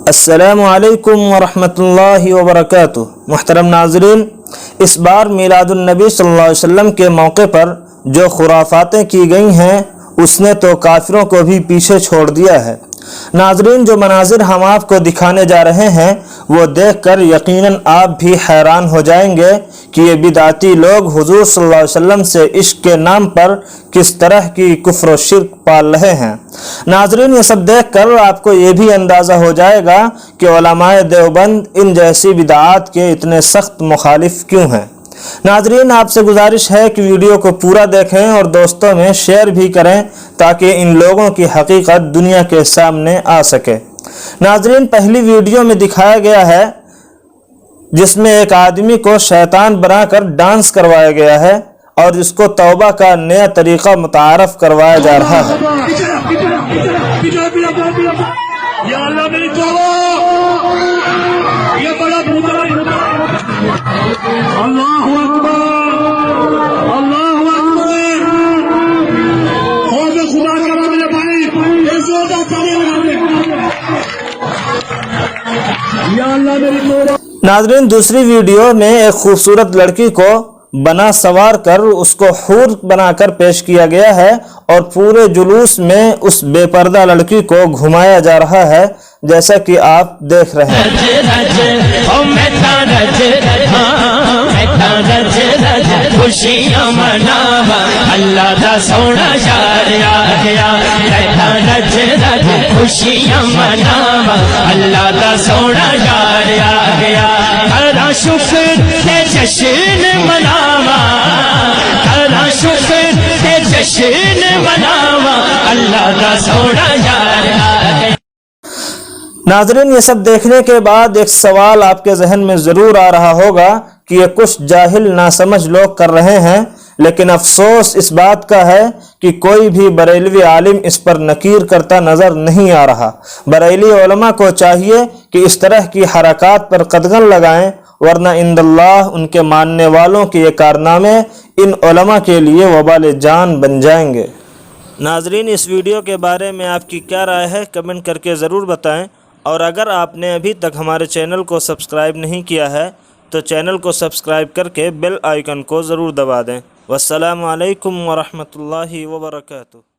السلام علیکم ورحمۃ اللہ وبرکاتہ۔ محترم ناظرین، اس بار میلاد النبی صلی اللہ علیہ وسلم کے موقع پر جو خرافاتیں کی گئی ہیں اس نے تو کافروں کو بھی پیچھے چھوڑ دیا ہے۔ ناظرین، جو مناظر ہم آپ کو دکھانے جا رہے ہیں وہ دیکھ کر یقیناً آپ بھی حیران ہو جائیں گے کہ یہ بدعتی لوگ حضور صلی اللہ علیہ وسلم سے عشق کے نام پر کس طرح کی کفر و شرک پال رہے ہیں۔ ناظرین، یہ سب دیکھ کر آپ کو یہ بھی اندازہ ہو جائے گا کہ علماء دیوبند ان جیسی بدعات کے اتنے سخت مخالف کیوں ہیں۔ ناظرین، آپ سے گزارش ہے کہ ویڈیو کو پورا دیکھیں اور دوستوں میں شیئر بھی کریں تاکہ ان لوگوں کی حقیقت دنیا کے سامنے آ سکے۔ ناظرین، پہلی ویڈیو میں دکھایا گیا ہے جس میں ایک آدمی کو شیطان بنا کر ڈانس کروایا گیا ہے اور اس کو توبہ کا نیا طریقہ متعارف کروایا جا رہا ہے۔ اللہ اکبر، اللہ اکبر، خوف خدا کرا میرے بھائی، زیادہ تالی لگا یا اللہ میری توبہ۔ ناظرین، دوسری ویڈیو میں ایک خوبصورت لڑکی کو بنا سوار کر اس کو حور بنا کر پیش کیا گیا ہے اور پورے جلوس میں اس بے پردہ لڑکی کو گھمایا جا رہا ہے جیسا کہ آپ دیکھ رہے ہیں۔ خوشیاں مناوا اللہ دا سونا یار آ گیا، رج رج خوشیاں مناوا اللہ دا سونا یار آ گیا، کرا شکر تے جشن مناوا، کرا شکر تے جشن مناوا اللہ دا سونا یار آ گیا۔ ناظرین، یہ سب دیکھنے کے بعد ایک سوال آپ کے ذہن میں ضرور آ رہا ہوگا کہ یہ کچھ جاہل ناسمجھ لوگ کر رہے ہیں، لیکن افسوس اس بات کا ہے کہ کوئی بھی بریلوی عالم اس پر نکیر کرتا نظر نہیں آ رہا۔ بریلی علماء کو چاہیے کہ اس طرح کی حرکات پر قدغن لگائیں، ورنہ عند اللہ ان کے ماننے والوں کے یہ کارنامے ان علماء کے لیے وبال جان بن جائیں گے۔ ناظرین، اس ویڈیو کے بارے میں آپ کی کیا رائے ہے کمنٹ کر کے ضرور بتائیں، اور اگر آپ نے ابھی تک ہمارے چینل کو سبسکرائب نہیں کیا ہے تو چینل کو سبسکرائب کر کے بیل آئیکن کو ضرور دبا دیں۔ والسلام علیکم ورحمۃ اللہ وبرکاتہ۔